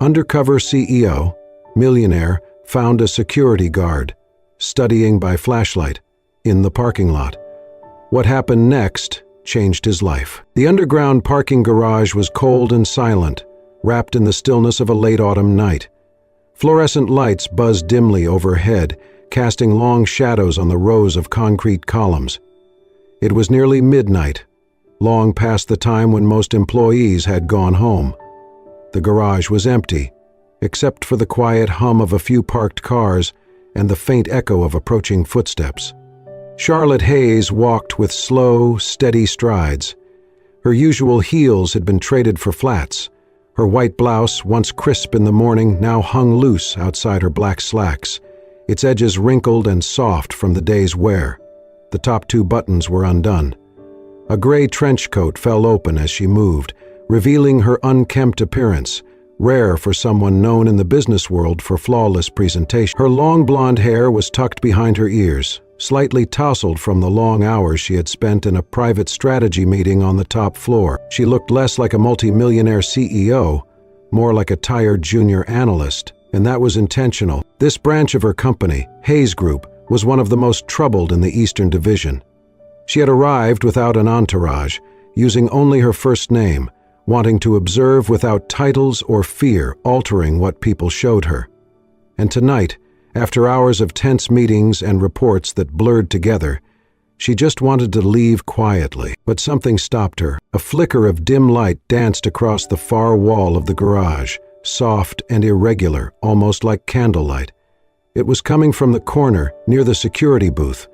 Undercover CEO, millionaire, found a security guard, studying by flashlight, in the parking lot. What happened next changed his life. The underground parking garage was cold and silent, wrapped in the stillness of a late autumn night. Fluorescent lights buzzed dimly overhead, casting long shadows on the rows of concrete columns. It was nearly midnight, long past the time when most employees had gone home. The garage was empty, except for the quiet hum of a few parked cars and the faint echo of approaching footsteps. Charlotte Hayes walked with slow, steady strides. Her usual heels had been traded for flats. Her white blouse, once crisp in the morning, now hung loose outside her black slacks, its edges wrinkled and soft from the day's wear. The top two buttons were undone. A gray trench coat fell open as she moved, revealing her unkempt appearance, rare for someone known in the business world for flawless presentation. Her long blonde hair was tucked behind her ears, slightly tousled from the long hours she had spent in a private strategy meeting on the top floor. She looked less like a multi-millionaire CEO, more like a tired junior analyst, and that was intentional. This branch of her company, Hayes Group, was one of the most troubled in the Eastern Division. She had arrived without an entourage, using only her first name, wanting to observe without titles or fear altering what people showed her. And tonight, after hours of tense meetings and reports that blurred together, she just wanted to leave quietly. But something stopped her. A flicker of dim light danced across the far wall of the garage, soft and irregular, almost like candlelight. It was coming from the corner, near the security booth.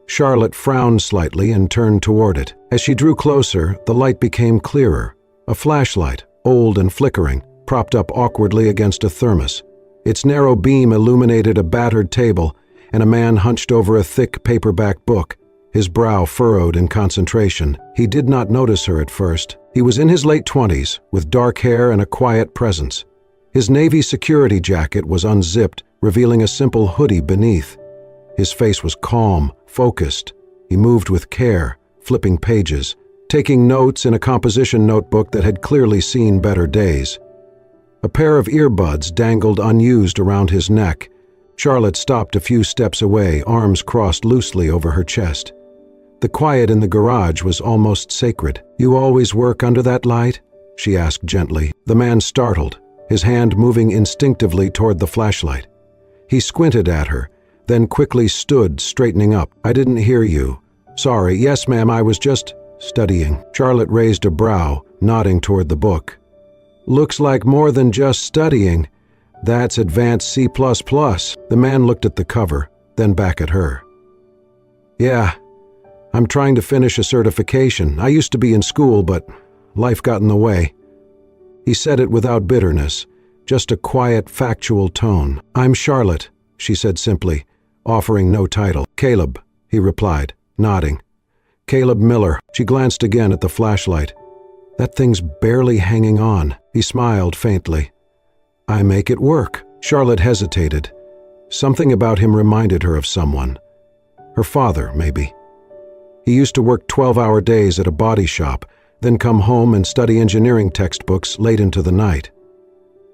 Charlotte frowned slightly and turned toward it. As she drew closer, the light became clearer. A flashlight, old and flickering, propped up awkwardly against a thermos. Its narrow beam illuminated a battered table and a man hunched over a thick paperback book, his brow furrowed in concentration. He did not notice her at first. He was in his late 20s, with dark hair and a quiet presence. His Navy security jacket was unzipped, revealing a simple hoodie beneath. His face was calm, focused. He moved with care, flipping pages, taking notes in a composition notebook that had clearly seen better days. A pair of earbuds dangled unused around his neck. Charlotte stopped a few steps away, arms crossed loosely over her chest. The quiet in the garage was almost sacred. "You always work under that light?" she asked gently. The man startled, his hand moving instinctively toward the flashlight. He squinted at her, then quickly stood, straightening up. "I didn't hear you. Sorry. Yes, ma'am, I was just studying." Charlotte raised a brow, nodding toward the book. "Looks like more than just studying. That's advanced C++. The man looked at the cover, then back at her. "Yeah, I'm trying to finish a certification. I used to be in school, but life got in the way." He said it without bitterness, just a quiet, factual tone. "I'm Charlotte," she said simply, offering no title. "Caleb," he replied, nodding. "Caleb Miller." She glanced again at the flashlight. "That thing's barely hanging on." He smiled faintly. "I make it work." Charlotte hesitated. Something about him reminded her of someone. Her father, maybe. He used to work 12-hour days at a body shop, then come home and study engineering textbooks late into the night.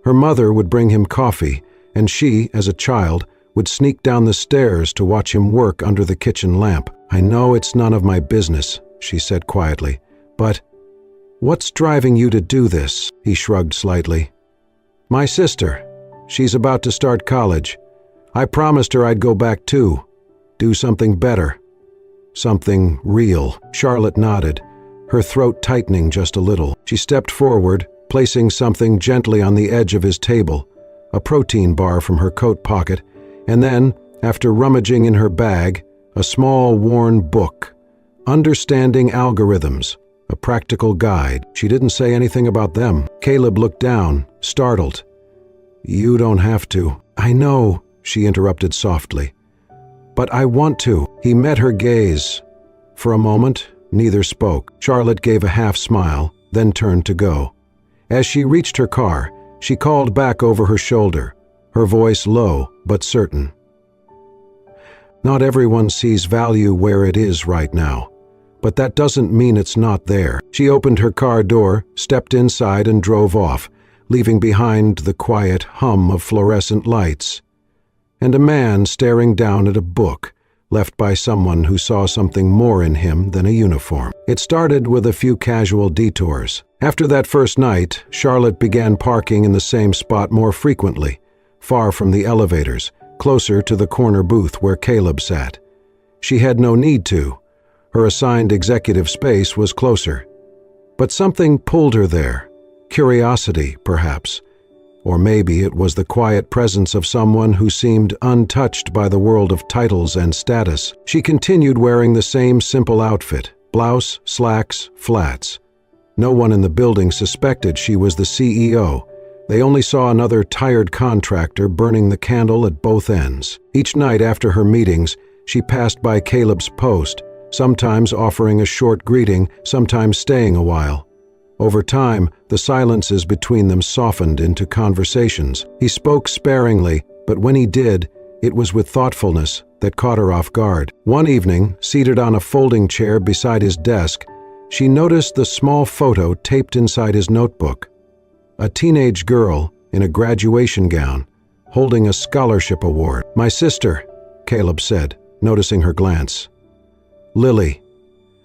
Her mother would bring him coffee, and she, as a child, would sneak down the stairs to watch him work under the kitchen lamp. "I know it's none of my business," she said quietly, "but what's driving you to do this?" He shrugged slightly. "My sister. She's about to start college. I promised her I'd go back too. Do something better. Something real." Charlotte nodded, her throat tightening just a little. She stepped forward, placing something gently on the edge of his table, a protein bar from her coat pocket, and then, after rummaging in her bag, a small worn book, Understanding Algorithms, a practical guide. She didn't say anything about them. Caleb looked down, startled. "You don't have to." "I know," she interrupted softly. "But I want to." He met her gaze. For a moment, neither spoke. Charlotte gave a half smile, then turned to go. As she reached her car, she called back over her shoulder, her voice low but certain. "Not everyone sees value where it is right now, but that doesn't mean it's not there." She opened her car door, stepped inside and drove off, leaving behind the quiet hum of fluorescent lights, and a man staring down at a book left by someone who saw something more in him than a uniform. It started with a few casual detours. After that first night, Charlotte began parking in the same spot more frequently, far from the elevators, closer to the corner booth where Caleb sat. She had no need to. Her assigned executive space was closer. But something pulled her there. Curiosity, perhaps. Or maybe it was the quiet presence of someone who seemed untouched by the world of titles and status. She continued wearing the same simple outfit, blouse, slacks, flats. No one in the building suspected she was the CEO. They only saw another tired contractor burning the candle at both ends. Each night after her meetings, she passed by Caleb's post, sometimes offering a short greeting, sometimes staying a while. Over time, the silences between them softened into conversations. He spoke sparingly, but when he did, it was with thoughtfulness that caught her off guard. One evening, seated on a folding chair beside his desk, she noticed the small photo taped inside his notebook. A teenage girl in a graduation gown, holding a scholarship award. "My sister," Caleb said, noticing her glance. "Lily.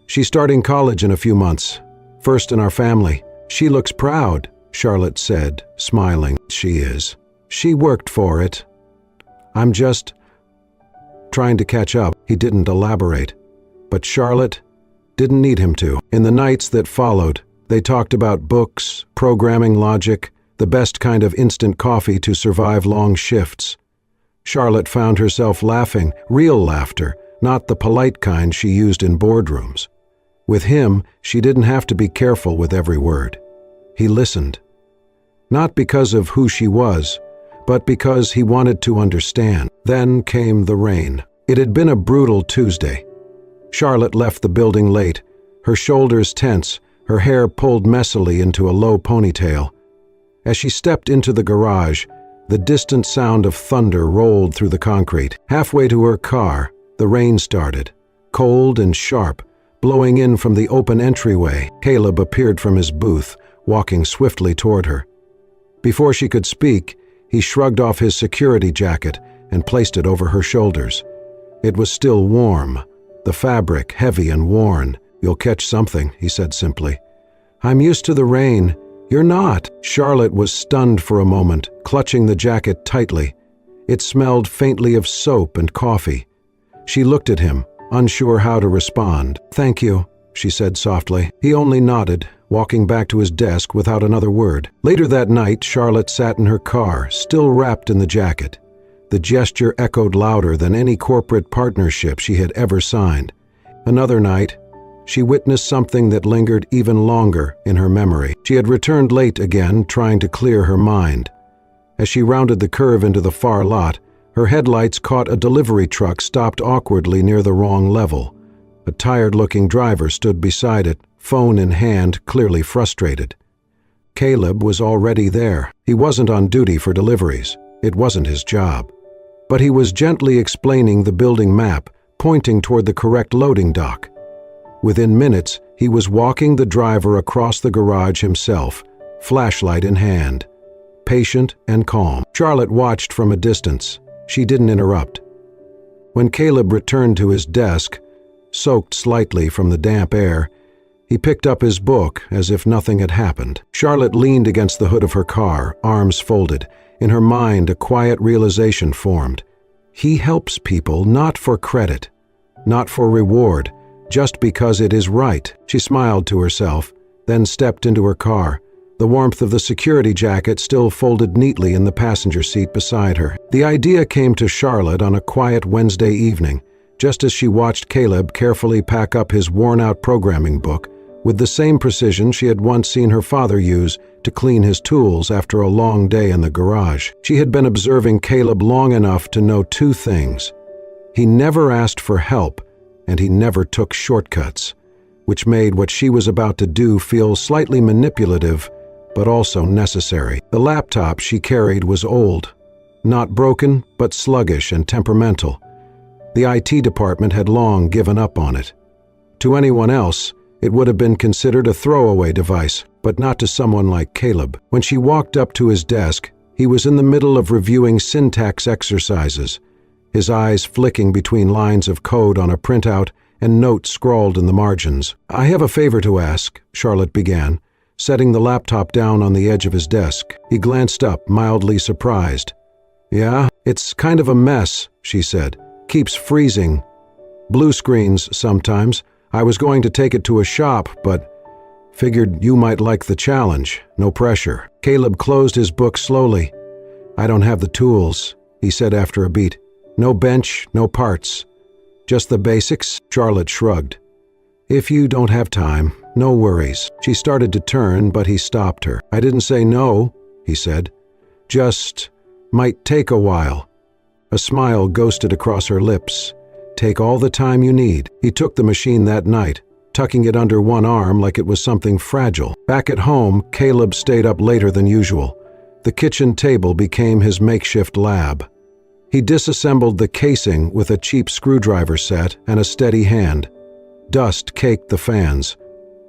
She's starting college in a few months. First in our family. She looks proud," Charlotte said, smiling. "She is. She worked for it. I'm just trying to catch up." He didn't elaborate, but Charlotte didn't need him to. In the nights that followed, they talked about books, programming logic, the best kind of instant coffee to survive long shifts. Charlotte found herself laughing, real laughter, not the polite kind she used in boardrooms. With him, she didn't have to be careful with every word. He listened. Not because of who she was, but because he wanted to understand. Then came the rain. It had been a brutal Tuesday. Charlotte left the building late, her shoulders tense, her hair pulled messily into a low ponytail. As she stepped into the garage, the distant sound of thunder rolled through the concrete. Halfway to her car, the rain started, cold and sharp, blowing in from the open entryway. Caleb appeared from his booth, walking swiftly toward her. Before she could speak, he shrugged off his security jacket and placed it over her shoulders. It was still warm, the fabric heavy and worn. "You'll catch something," he said simply. "I'm used to the rain. You're not." Charlotte was stunned for a moment, clutching the jacket tightly. It smelled faintly of soap and coffee. She looked at him, unsure how to respond. "Thank you," she said softly. He only nodded, walking back to his desk without another word. Later that night, Charlotte sat in her car, still wrapped in the jacket. The gesture echoed louder than any corporate partnership she had ever signed. Another night, she witnessed something that lingered even longer in her memory. She had returned late again, trying to clear her mind. As she rounded the curve into the far lot, her headlights caught a delivery truck stopped awkwardly near the wrong level. A tired-looking driver stood beside it, phone in hand, clearly frustrated. Caleb was already there. He wasn't on duty for deliveries. It wasn't his job. But he was gently explaining the building map, pointing toward the correct loading dock. Within minutes, he was walking the driver across the garage himself, flashlight in hand. Patient and calm. Charlotte watched from a distance. She didn't interrupt. When Caleb returned to his desk, soaked slightly from the damp air, he picked up his book as if nothing had happened. Charlotte leaned against the hood of her car, arms folded. In her mind, a quiet realization formed. He helps people not for credit, not for reward, just because it is right. She smiled to herself, then stepped into her car, the warmth of the security jacket still folded neatly in the passenger seat beside her. The idea came to Charlotte on a quiet Wednesday evening, just as she watched Caleb carefully pack up his worn-out programming book, with the same precision she had once seen her father use to clean his tools after a long day in the garage. She had been observing Caleb long enough to know two things. He never asked for help, and he never took shortcuts, which made what she was about to do feel slightly manipulative, but also necessary. The laptop she carried was old, not broken, but sluggish and temperamental. The IT department had long given up on it. To anyone else, It would have been considered a throwaway device, but not to someone like Caleb. When she walked up to his desk, he was in the middle of reviewing syntax exercises, his eyes flicking between lines of code on a printout and notes scrawled in the margins. "I have a favor to ask," Charlotte began, setting the laptop down on the edge of his desk. He glanced up, mildly surprised. "Yeah, it's kind of a mess," she said. "Keeps freezing. Blue screens sometimes. I was going to take it to a shop, but figured you might like the challenge. No pressure." Caleb closed his book slowly. "I don't have the tools," he said after a beat. "No bench, no parts. Just the basics?" Charlotte shrugged. "If you don't have time, no worries." She started to turn, but he stopped her. "I didn't say no," he said. "Just might take a while." A smile ghosted across her lips. "Take all the time you need." He took the machine that night, tucking it under one arm like it was something fragile. Back at home, Caleb stayed up later than usual. The kitchen table became his makeshift lab. He disassembled the casing with a cheap screwdriver set and a steady hand. Dust caked the fans.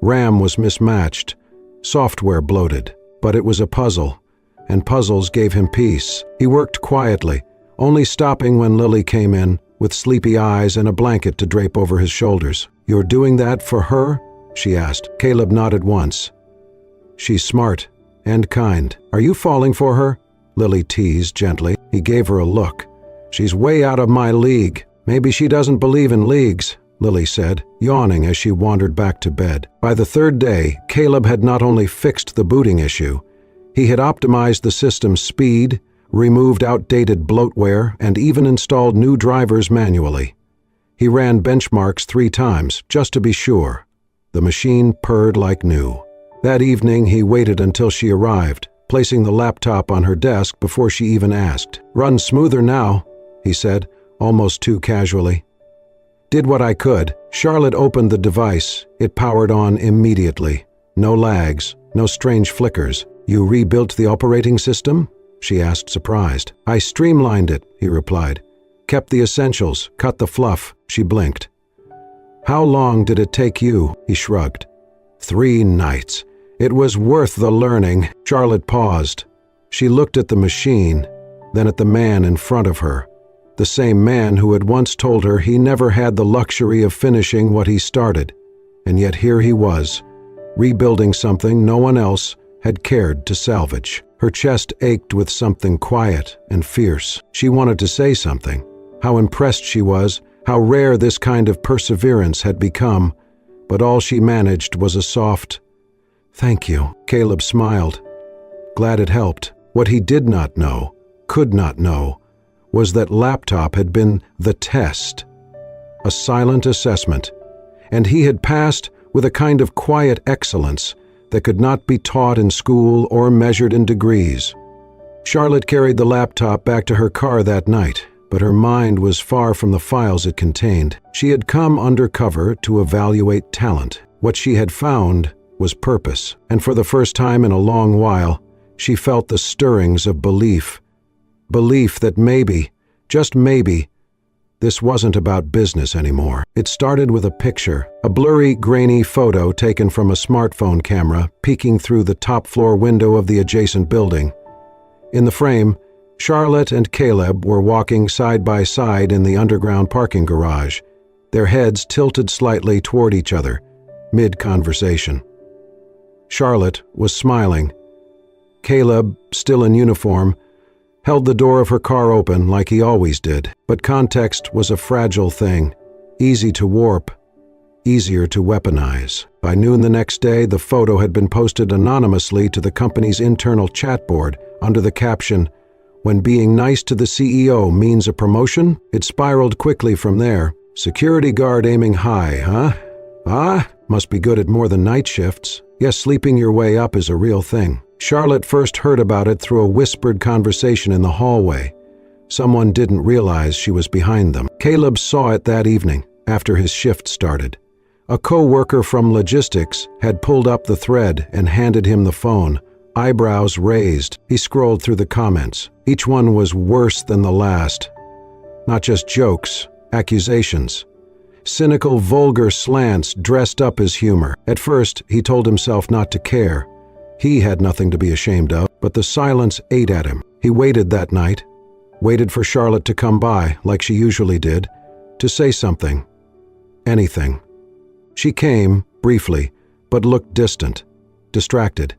RAM was mismatched. Software bloated. But it was a puzzle, and puzzles gave him peace. He worked quietly, only stopping when Lily came in, with sleepy eyes and a blanket to drape over his shoulders. "You're doing that for her?" she asked. Caleb nodded once. "She's smart and kind. Are you falling for her?" Lily teased gently. He gave her a look. "She's way out of my league." "Maybe she doesn't believe in leagues," Lily said, yawning as she wandered back to bed. By the third day, Caleb had not only fixed the booting issue, he had optimized the system's speed, removed outdated bloatware, and even installed new drivers manually. He ran benchmarks 3 times, just to be sure. The machine purred like new. That evening, he waited until she arrived, placing the laptop on her desk before she even asked. "Runs smoother now," he said, almost too casually. "Did what I could." Charlotte opened the device. It powered on immediately. No lags, no strange flickers. "You rebuilt the operating system?" she asked, surprised. "I streamlined it," he replied. "Kept the essentials, cut the fluff." She blinked. "How long did it take you?" He shrugged. 3 nights. It was worth the learning." Charlotte paused. She looked at the machine, then at the man in front of her. The same man who had once told her he never had the luxury of finishing what he started. And yet here he was, rebuilding something no one else had cared to salvage. Her chest ached with something quiet and fierce. She wanted to say something. How impressed she was, how rare this kind of perseverance had become, but all she managed was a soft, "Thank you." Caleb smiled. Glad it helped. What he did not know, could not know, was that laptop had been the test, a silent assessment, and he had passed with a kind of quiet excellence that could not be taught in school or measured in degrees. Charlotte carried the laptop back to her car that night, but her mind was far from the files it contained. She had come undercover to evaluate talent. What she had found was purpose, and for the first time in a long while, she felt the stirrings of belief. Belief that maybe, just maybe, this wasn't about business anymore. It started with a picture, a blurry, grainy photo taken from a smartphone camera peeking through the top-floor window of the adjacent building. In the frame, Charlotte and Caleb were walking side by side in the underground parking garage, their heads tilted slightly toward each other, mid-conversation. Charlotte was smiling. Caleb, still in uniform, held the door of her car open like he always did. But context was a fragile thing, easy to warp, easier to weaponize. By noon the next day, the photo had been posted anonymously to the company's internal chat board under the caption, "When being nice to the CEO means a promotion?" It spiraled quickly from there. "Security guard aiming high, huh? Ah, must be good at more than night shifts. Yes, sleeping your way up is a real thing." Charlotte first heard about it through a whispered conversation in the hallway. Someone didn't realize she was behind them. Caleb saw it that evening, after his shift started. A co-worker from logistics had pulled up the thread and handed him the phone, eyebrows raised. He scrolled through the comments. Each one was worse than the last. Not just jokes, accusations. cynical, vulgar slants dressed up as humor. At first, he told himself not to care. He had nothing to be ashamed of, but the silence ate at him. He waited that night, waited for Charlotte to come by, like she usually did, to say something. Anything. She came, briefly, but looked distant, distracted.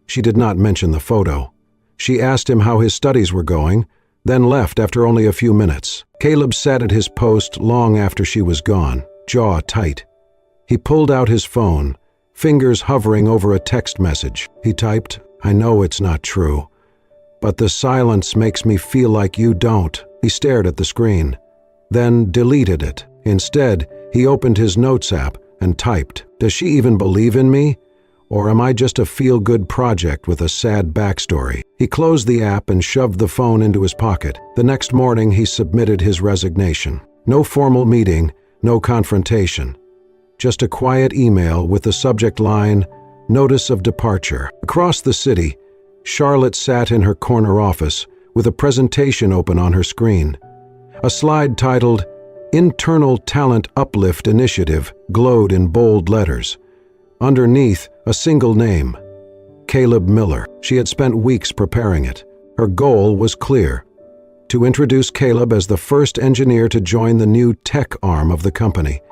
She did not mention the photo. She asked him how his studies were going, then left after only a few minutes. Caleb sat at his post long after she was gone, jaw tight. He pulled out his phone, fingers hovering over a text message. He typed, "I know it's not true, but the silence makes me feel like you don't." He stared at the screen, then deleted it. Instead, he opened his notes app and typed, "Does she even believe in me? Or am I just a feel-good project with a sad backstory?" He closed the app and shoved the phone into his pocket. The next morning, he submitted his resignation. No formal meeting, no confrontation. Just a quiet email with the subject line, "Notice of departure." Across the city, Charlotte sat in her corner office with a presentation open on her screen. A slide titled, "Internal Talent Uplift Initiative," glowed in bold letters. Underneath, a single name, Caleb Miller. She had spent weeks preparing it. Her goal was clear: to introduce Caleb as the first engineer to join the new tech arm of the company,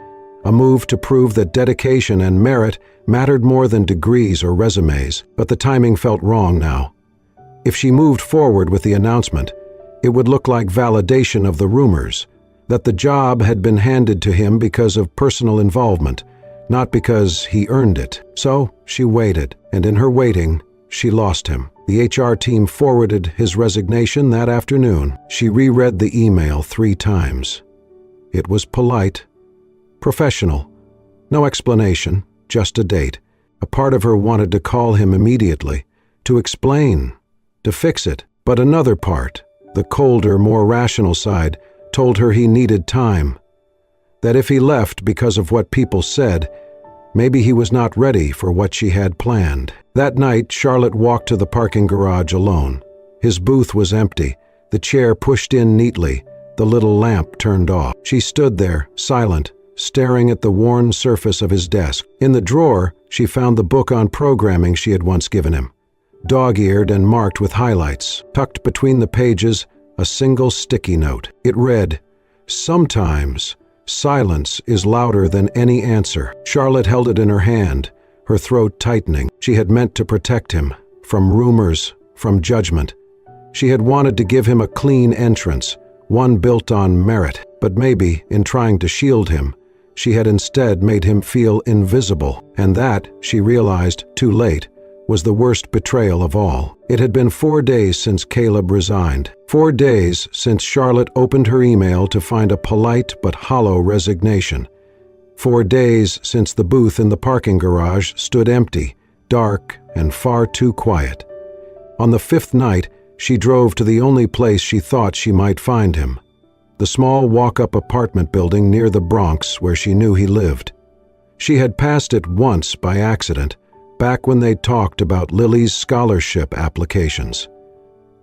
a move to prove that dedication and merit mattered more than degrees or resumes. But the timing felt wrong now. If she moved forward with the announcement, it would look like validation of the rumors, that the job had been handed to him because of personal involvement, not because he earned it. So she waited, and in her waiting, she lost him. The HR team forwarded his resignation that afternoon. She reread the email 3 times. It was polite, professional, no explanation, just a date. A part of her wanted to call him immediately, to explain, to fix it. But another part, the colder, more rational side, told her he needed time. That if he left because of what people said, maybe he was not ready for what she had planned. That night, Charlotte walked to the parking garage alone. His booth was empty, the chair pushed in neatly, the little lamp turned off. She stood there, silent, staring at the worn surface of his desk. In the drawer, she found the book on programming she had once given him, dog-eared and marked with highlights. Tucked between the pages, a single sticky note. It read, "Sometimes silence is louder than any answer." Charlotte held it in her hand, her throat tightening. She had meant to protect him, from rumors, from judgment. She had wanted to give him a clean entrance, one built on merit. But maybe, in trying to shield him, she had instead made him feel invisible. And that, she realized, too late, was the worst betrayal of all. It had been 4 days since Caleb resigned. 4 days since Charlotte opened her email to find a polite but hollow resignation. 4 days since the booth in the parking garage stood empty, dark, and far too quiet. On the 5th night, she drove to the only place she thought she might find him, the small walk-up apartment building near the Bronx where she knew he lived. She had passed it once by accident, back when they talked about Lily's scholarship applications.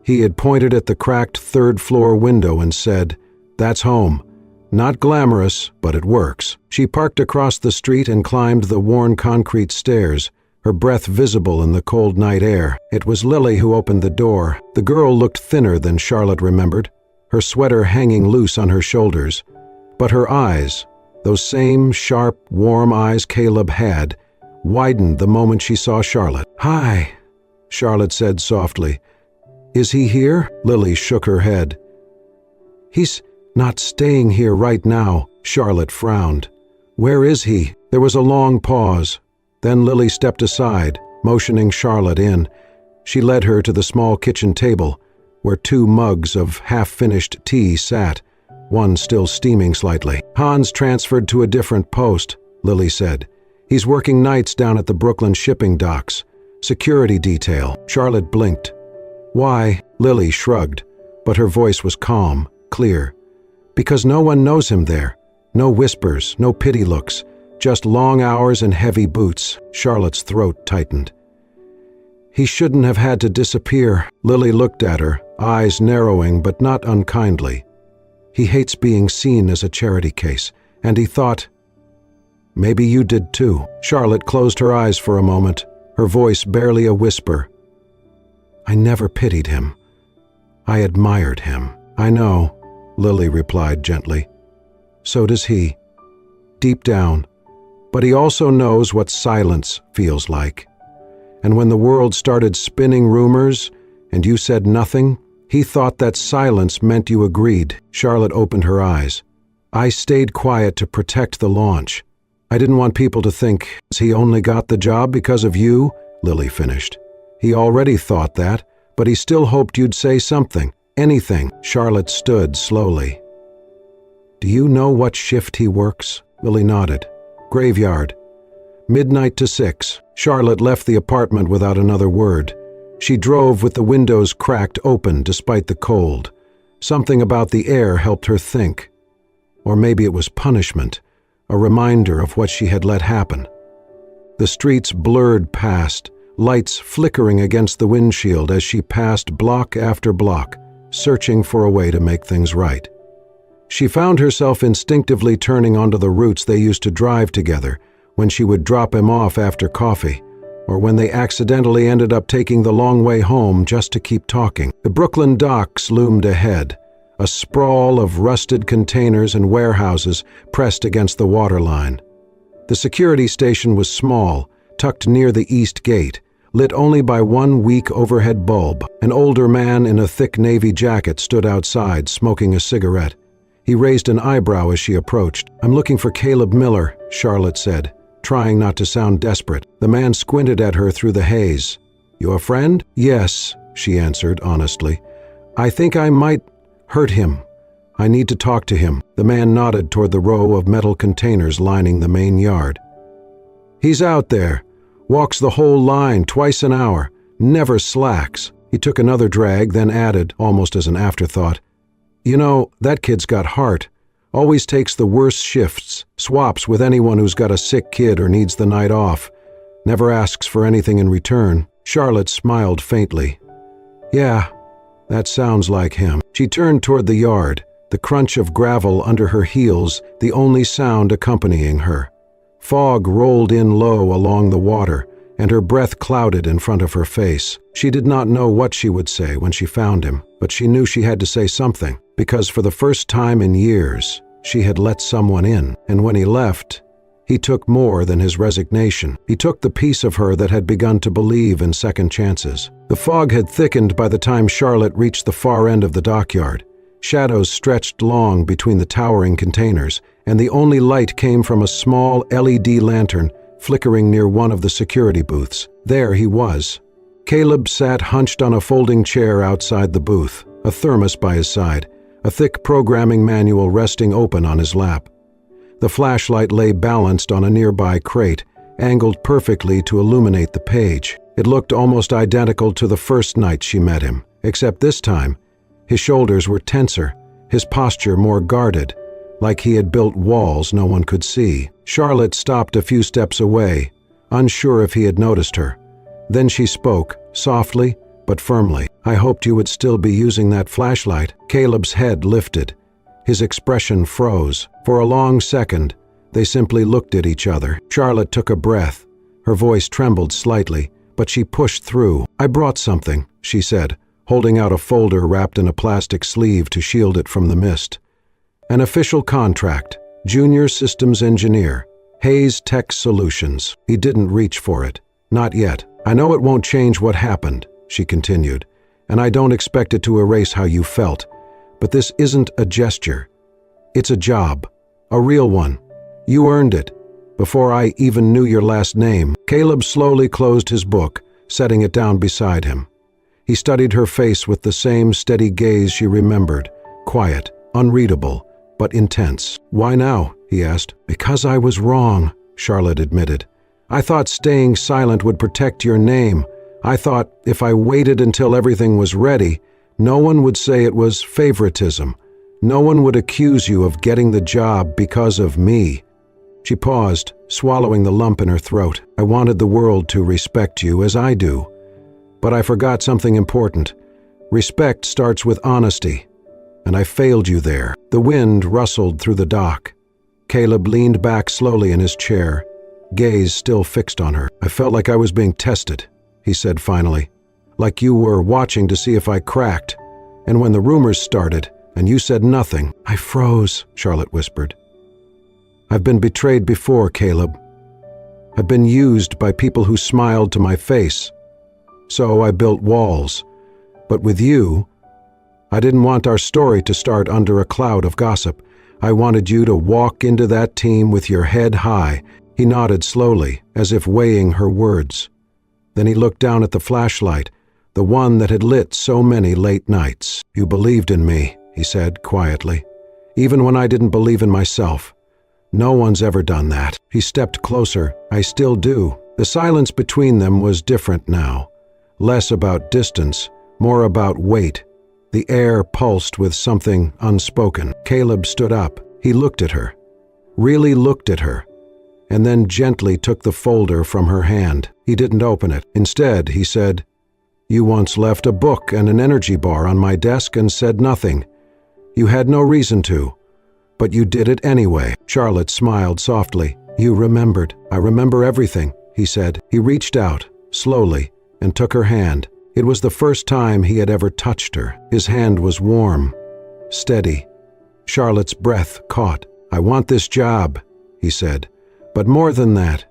He had pointed at the cracked 3rd-floor window and said, "That's home. Not glamorous, but it works." She parked across the street and climbed the worn concrete stairs, her breath visible in the cold night air. It was Lily who opened the door. The girl looked thinner than Charlotte remembered, her sweater hanging loose on her shoulders. But her eyes, those same sharp, warm eyes Caleb had, widened the moment she saw Charlotte. "Hi," Charlotte said softly. "Is he here?" Lily shook her head. "He's not staying here right now," Charlotte frowned. "Where is he?" There was a long pause. Then Lily stepped aside, motioning Charlotte in. She led her to the small kitchen table, where 2 mugs of half-finished tea sat, one still steaming slightly. "Hans transferred to a different post," Lily said. "He's working nights down at the Brooklyn shipping docks. Security detail." Charlotte blinked. "Why?" Lily shrugged, but her voice was calm, clear. "Because no one knows him there. No whispers, no pity looks, just long hours and heavy boots." Charlotte's throat tightened. "He shouldn't have had to disappear." Lily looked at her, eyes narrowing but not unkindly. "He hates being seen as a charity case, and he thought Maybe you did too. Charlotte closed her eyes for a moment, her voice barely a whisper. I never pitied him. I admired him. I know, Lily replied gently. So does he. Deep down. But he also knows what silence feels like. And when the world started spinning rumors, and you said nothing, he thought that silence meant you agreed. Charlotte opened her eyes. I stayed quiet to protect the launch. I didn't want people to think he only got the job because of you, Lily finished. He already thought that, but he still hoped you'd say something, anything. Charlotte stood slowly. Do you know what shift he works? Lily nodded. Graveyard. Midnight to 6. Charlotte left the apartment without another word. She drove with the windows cracked open despite the cold. Something about the air helped her think. Or maybe it was punishment, a reminder of what she had let happen. The streets blurred past, lights flickering against the windshield as she passed block after block, searching for a way to make things right. She found herself instinctively turning onto the routes they used to drive together when she would drop him off after coffee, or when they accidentally ended up taking the long way home just to keep talking. The Brooklyn docks loomed ahead, a sprawl of rusted containers and warehouses pressed against the waterline. The security station was small, tucked near the east gate, lit only by one weak overhead bulb. An older man in a thick navy jacket stood outside, smoking a cigarette. He raised an eyebrow as she approached. I'm looking for Caleb Miller, Charlotte said, trying not to sound desperate. The man squinted at her through the haze. You a friend? Yes, she answered honestly. I think I might hurt him. I need to talk to him. The man nodded toward the row of metal containers lining the main yard. He's out there. Walks the whole line twice an hour. Never slacks. He took another drag, then added, almost as an afterthought, you know, that kid's got heart. Always takes the worst shifts, swaps with anyone who's got a sick kid or needs the night off. Never asks for anything in return. Charlotte smiled faintly. Yeah, that sounds like him. She turned toward the yard, the crunch of gravel under her heels, the only sound accompanying her. Fog rolled in low along the water, and her breath clouded in front of her face. She did not know what she would say when she found him, but she knew she had to say something, because for the first time in years, she had let someone in, and when he left, he took more than his resignation. He took the piece of her that had begun to believe in second chances. The fog had thickened by the time Charlotte reached the far end of the dockyard. Shadows stretched long between the towering containers, and the only light came from a small LED lantern flickering near one of the security booths. There he was. Caleb sat hunched on a folding chair outside the booth, a thermos by his side, a thick programming manual resting open on his lap. The flashlight lay balanced on a nearby crate, angled perfectly to illuminate the page. It looked almost identical to the first night she met him, except this time, his shoulders were tenser, his posture more guarded, like he had built walls no one could see. Charlotte stopped a few steps away, unsure if he had noticed her. Then she spoke, softly but firmly. I hoped you would still be using that flashlight. Caleb's head lifted. His expression froze. For a long second, they simply looked at each other. Charlotte took a breath. Her voice trembled slightly, but she pushed through. I brought something, she said, holding out a folder wrapped in a plastic sleeve to shield it from the mist. An official contract, Junior Systems Engineer, Hayes Tech Solutions. He didn't reach for it. Not yet. I know it won't change what happened, she continued, and I don't expect it to erase how you felt, but this isn't a gesture. It's a job, a real one. You earned it, before I even knew your last name. Caleb slowly closed his book, setting it down beside him. He studied her face with the same steady gaze she remembered, quiet, unreadable, but intense. Why now? He asked. Because I was wrong, Charlotte admitted. I thought staying silent would protect your name. I thought if I waited until everything was ready, no one would say it was favoritism. No one would accuse you of getting the job because of me. She paused, swallowing the lump in her throat. I wanted the world to respect you as I do. But I forgot something important. Respect starts with honesty. And I failed you there. The wind rustled through the dock. Caleb leaned back slowly in his chair, gaze still fixed on her. "I felt like I was being tested," he said finally. "Like you were watching to see if I cracked. And when the rumors started, and you said nothing, I froze," Charlotte whispered. "I've been betrayed before, Caleb. I've been used by people who smiled to my face. So I built walls. But with you, I didn't want our story to start under a cloud of gossip. I wanted you to walk into that team with your head high." He nodded slowly, as if weighing her words. Then he looked down at the flashlight, the one that had lit so many late nights. "You believed in me," he said quietly, "even when I didn't believe in myself. No one's ever done that." He stepped closer. "I still do." The silence between them was different now. Less about distance, more about weight. The air pulsed with something unspoken. Caleb stood up. He looked at her. Really looked at her. And then gently took the folder from her hand. He didn't open it. Instead, he said, "You once left a book and an energy bar on my desk and said nothing. You had no reason to. But you did it anyway." Charlotte smiled softly. "You remembered." "I remember everything," he said. He reached out, slowly, and took her hand. It was the first time he had ever touched her. His hand was warm, steady. Charlotte's breath caught. "I want this job," he said. "But more than that,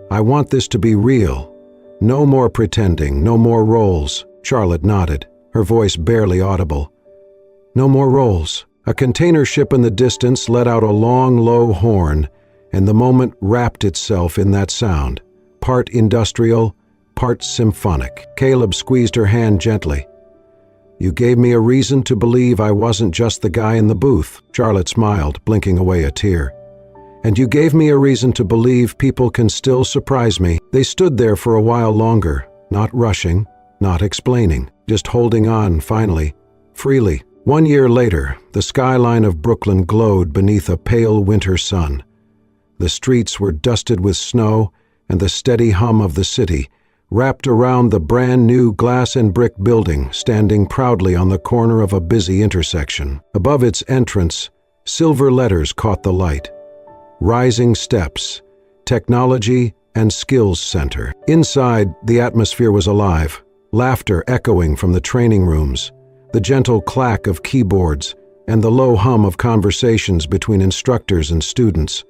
I want this to be real. No more pretending, no more roles." Charlotte nodded, her voice barely audible. "No more roles." A container ship in the distance let out a long, low horn, and the moment wrapped itself in that sound, part industrial, part symphonic. Caleb squeezed her hand gently. "You gave me a reason to believe I wasn't just the guy in the booth." Charlotte smiled, blinking away a tear. "And you gave me a reason to believe people can still surprise me." They stood there for a while longer, not rushing, not explaining, just holding on finally, freely. 1 year later, the skyline of Brooklyn glowed beneath a pale winter sun. The streets were dusted with snow, and the steady hum of the city wrapped around the brand-new glass and brick building standing proudly on the corner of a busy intersection. Above its entrance, silver letters caught the light. Rising Steps, Technology and Skills Center. Inside, the atmosphere was alive, laughter echoing from the training rooms, the gentle clack of keyboards, and the low hum of conversations between instructors and students.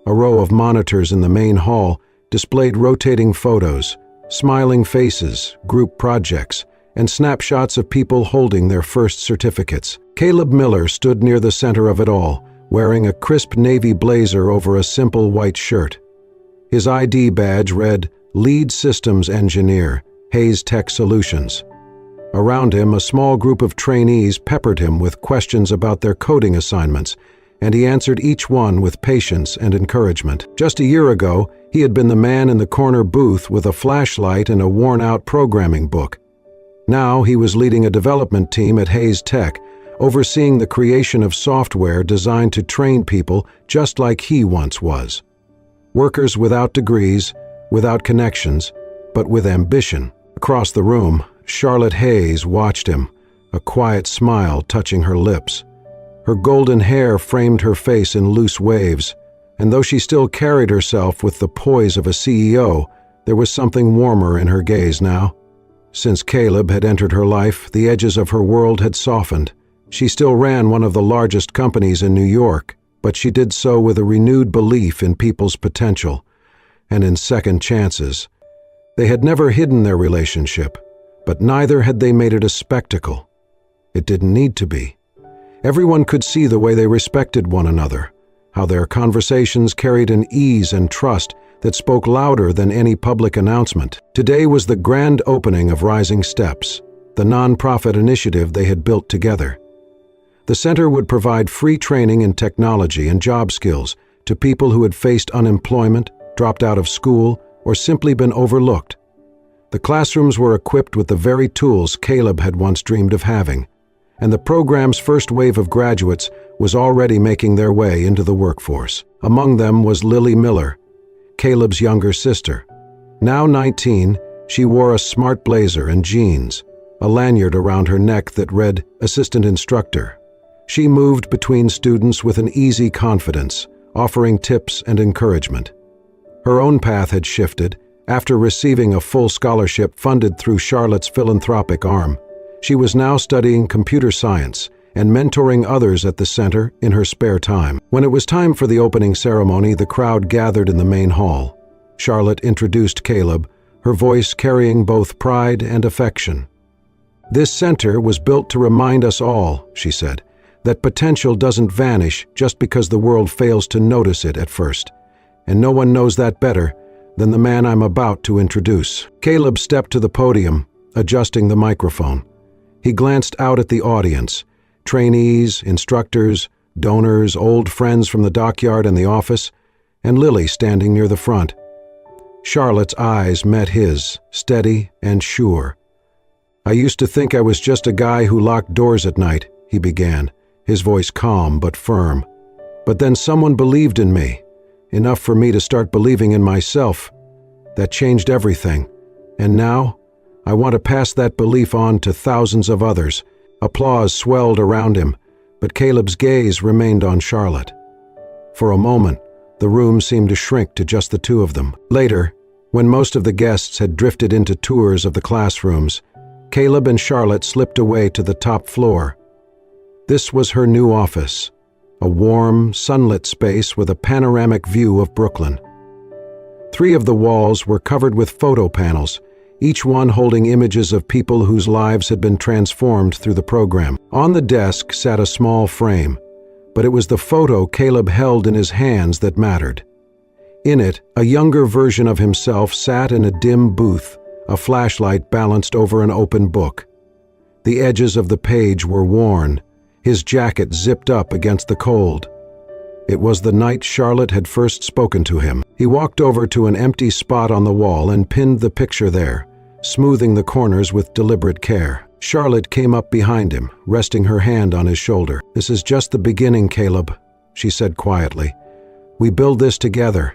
A row of monitors in the main hall displayed rotating photos, smiling faces, group projects, and snapshots of people holding their first certificates. Caleb Miller stood near the center of it all, wearing a crisp navy blazer over a simple white shirt. His ID badge read, Lead Systems Engineer, Hayes Tech Solutions. Around him, a small group of trainees peppered him with questions about their coding assignments, and he answered each one with patience and encouragement. Just a year ago, he had been the man in the corner booth with a flashlight and a worn-out programming book. Now he was leading a development team at Hayes Tech, overseeing the creation of software designed to train people just like he once was. Workers without degrees, without connections, but with ambition. Across the room, Charlotte Hayes watched him, a quiet smile touching her lips. Her golden hair framed her face in loose waves, and though she still carried herself with the poise of a CEO, there was something warmer in her gaze now. Since Caleb had entered her life, the edges of her world had softened. She still ran one of the largest companies in New York, but she did so with a renewed belief in people's potential and in second chances. They had never hidden their relationship, but neither had they made it a spectacle. It didn't need to be. Everyone could see the way they respected one another, how their conversations carried an ease and trust that spoke louder than any public announcement. Today was the grand opening of Rising Steps, the nonprofit initiative they had built together. The center would provide free training in technology and job skills to people who had faced unemployment, dropped out of school, or simply been overlooked. The classrooms were equipped with the very tools Caleb had once dreamed of having, and the program's first wave of graduates was already making their way into the workforce. Among them was Lily Miller, Caleb's younger sister. Now 19, she wore a smart blazer and jeans, a lanyard around her neck that read Assistant Instructor. She moved between students with an easy confidence, offering tips and encouragement. Her own path had shifted. After receiving a full scholarship funded through Charlotte's philanthropic arm, she was now studying computer science and mentoring others at the center in her spare time. When it was time for the opening ceremony, the crowd gathered in the main hall. Charlotte introduced Caleb, her voice carrying both pride and affection. "This center was built to remind us all," she said, "that potential doesn't vanish just because the world fails to notice it at first. And no one knows that better than the man I'm about to introduce." Caleb stepped to the podium, adjusting the microphone. He glanced out at the audience, trainees, instructors, donors, old friends from the dockyard and the office, and Lily standing near the front. Charlotte's eyes met his, steady and sure. "I used to think I was just a guy who locked doors at night," he began, his voice calm but firm. "But then someone believed in me, enough for me to start believing in myself. That changed everything. And now, I want to pass that belief on to thousands of others." Applause swelled around him, but Caleb's gaze remained on Charlotte. For a moment, the room seemed to shrink to just the two of them. Later, when most of the guests had drifted into tours of the classrooms, Caleb and Charlotte slipped away to the top floor. This was her new office, a warm, sunlit space with a panoramic view of Brooklyn. 3 of the walls were covered with photo panels, each one holding images of people whose lives had been transformed through the program. On the desk sat a small frame, but it was the photo Caleb held in his hands that mattered. In it, a younger version of himself sat in a dim booth, a flashlight balanced over an open book. The edges of the page were worn, his jacket zipped up against the cold. It was the night Charlotte had first spoken to him. He walked over to an empty spot on the wall and pinned the picture there, smoothing the corners with deliberate care. Charlotte came up behind him, resting her hand on his shoulder. "This is just the beginning, Caleb," she said quietly. "We build this together,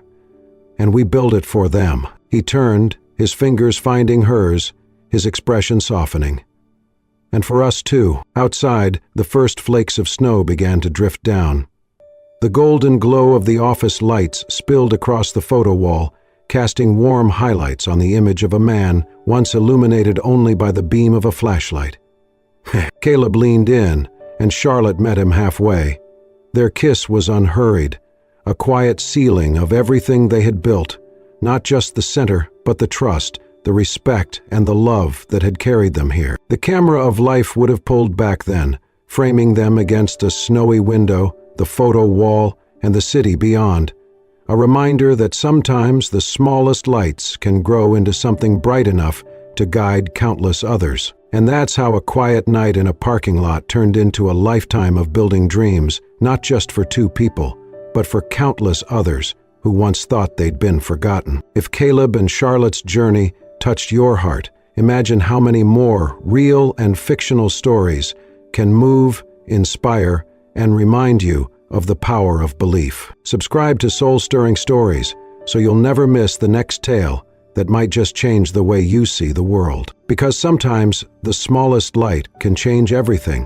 and we build it for them." He turned, his fingers finding hers, his expression softening. "And for us too." Outside, the first flakes of snow began to drift down. The golden glow of the office lights spilled across the photo wall, casting warm highlights on the image of a man once illuminated only by the beam of a flashlight. Caleb leaned in, and Charlotte met him halfway. Their kiss was unhurried, a quiet sealing of everything they had built, not just the center, but the trust, the respect, and the love that had carried them here. The camera of life would have pulled back then, framing them against a snowy window, the photo wall, and the city beyond. A reminder that sometimes the smallest lights can grow into something bright enough to guide countless others. And that's how a quiet night in a parking lot turned into a lifetime of building dreams, not just for 2 people, but for countless others who once thought they'd been forgotten. If Caleb and Charlotte's journey touched your heart, imagine how many more real and fictional stories can move, inspire, and remind you of the power of belief. Subscribe to Soul-Stirring Stories so you'll never miss the next tale that might just change the way you see the world. Because sometimes the smallest light can change everything.